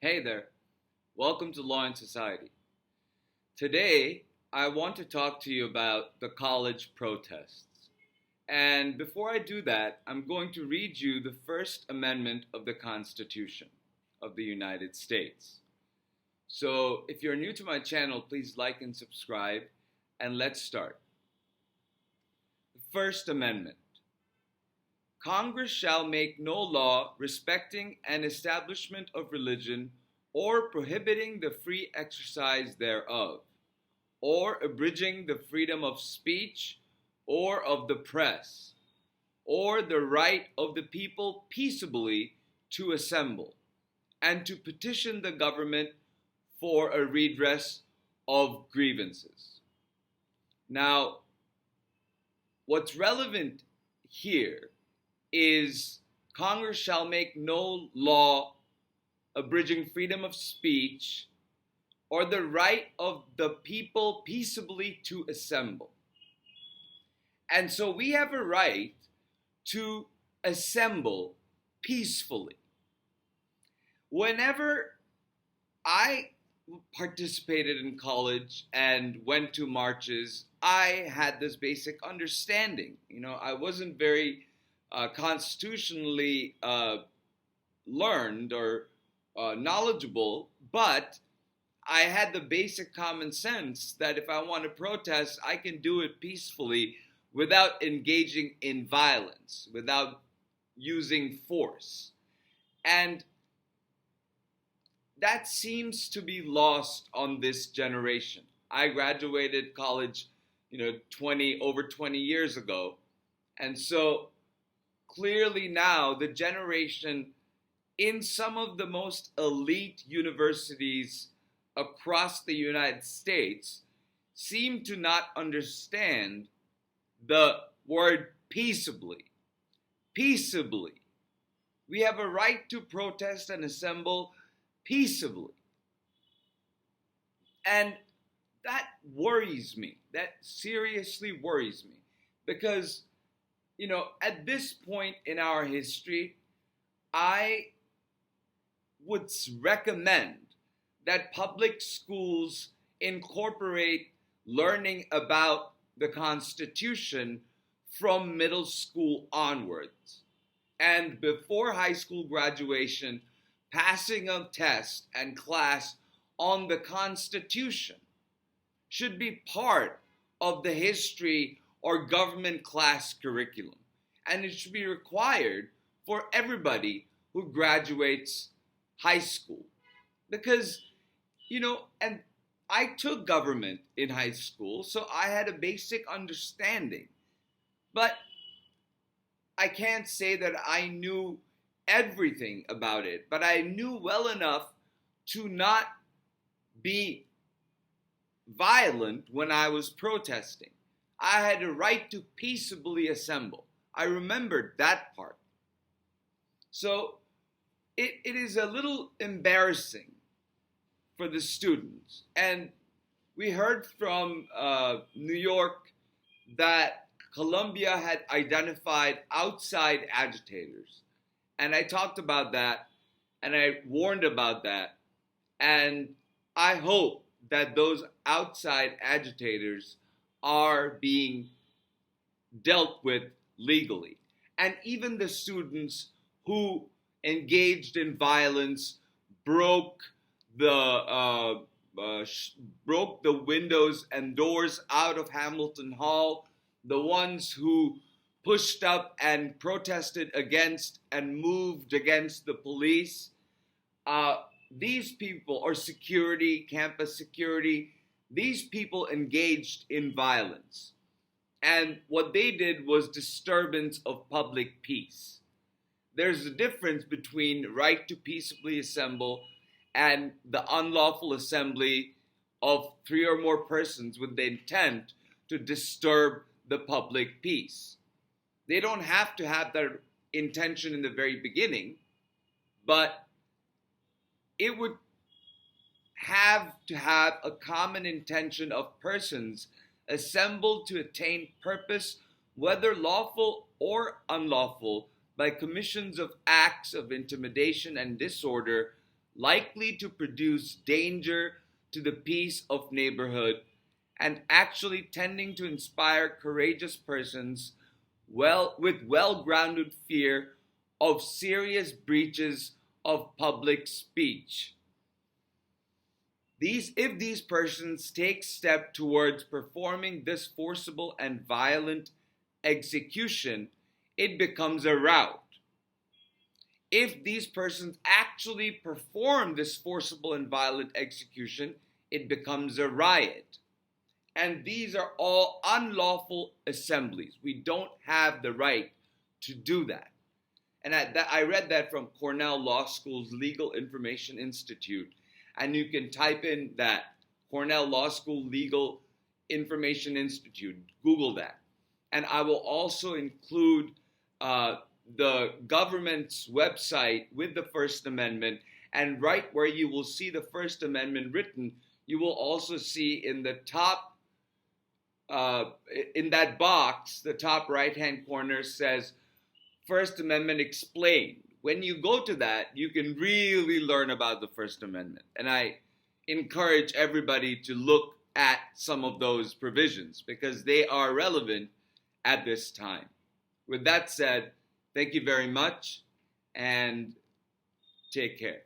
Hey there, welcome to Law and Society. Today, I want to talk to you about the college protests. And before I do that, I'm going to read you the First Amendment of the Constitution of the United States. So, if you're new to my channel, please like and subscribe, and let's start. The First Amendment. Congress shall make no law respecting an establishment of religion or prohibiting the free exercise thereof, or abridging the freedom of speech or of the press, or the right of the people peaceably to assemble, and to petition the government for a redress of grievances. Now, what's relevant here is Congress shall make no law abridging freedom of speech or the right of the people peaceably to assemble. And so we have a right to assemble peacefully. Whenever I participated in college and went to marches, I had this basic understanding. I wasn't very constitutionally learned or knowledgeable, but I had the basic common sense that if I want to protest, I can do it peacefully without engaging in violence, without using force. And that seems to be lost on this generation. I graduated college, over 20 years ago. And so clearly now the generation in some of the most elite universities across the United States seem to not understand the word peaceably. Peaceably. We have a right to protest and assemble peaceably. And that worries me. That seriously worries me. Because, at this point in our history, I would recommend that public schools incorporate learning about the Constitution from middle school onwards. And before high school graduation, passing a test and class on the Constitution should be part of the history or government class curriculum. And it should be required for everybody who graduates high school. Because, and I took government in high school, so I had a basic understanding. But I can't say that I knew everything about it, but I knew well enough to not be violent when I was protesting. I had a right to peaceably assemble. I remembered that part. So it is a little embarrassing for the students. And we heard from New York that Columbia had identified outside agitators. And I talked about that, and I warned about that. And I hope that those outside agitators are being dealt with legally. And even the students who engaged in violence, broke the windows and doors out of Hamilton Hall, the ones who pushed up and protested against and moved against the police, these people, or security, campus security, these people engaged in violence. And what they did was disturbance of public peace. There's a difference between right to peaceably assemble and the unlawful assembly of 3 or more persons with the intent to disturb the public peace. They don't have to have that intention in the very beginning, but it would have to have a common intention of persons assembled to attain purpose, whether lawful or unlawful, by commissions of acts of intimidation and disorder, likely to produce danger to the peace of neighborhood, and actually tending to inspire courageous persons with well-grounded fear of serious breaches of public speech. If these persons take step towards performing this forcible and violent execution, it becomes a rout. If these persons actually perform this forcible and violent execution, it becomes a riot. And these are all unlawful assemblies. We don't have the right to do that. And I read that from Cornell Law School's Legal Information Institute. And you can type in that, Cornell Law School Legal Information Institute. Google that. And I will also include the government's website with the First Amendment. And right where you will see the First Amendment written, you will also see in the top, in that box, the top right-hand corner says, First Amendment Explained. When you go to that, you can really learn about the First Amendment. And I encourage everybody to look at some of those provisions because they are relevant at this time. With that said, thank you very much and take care.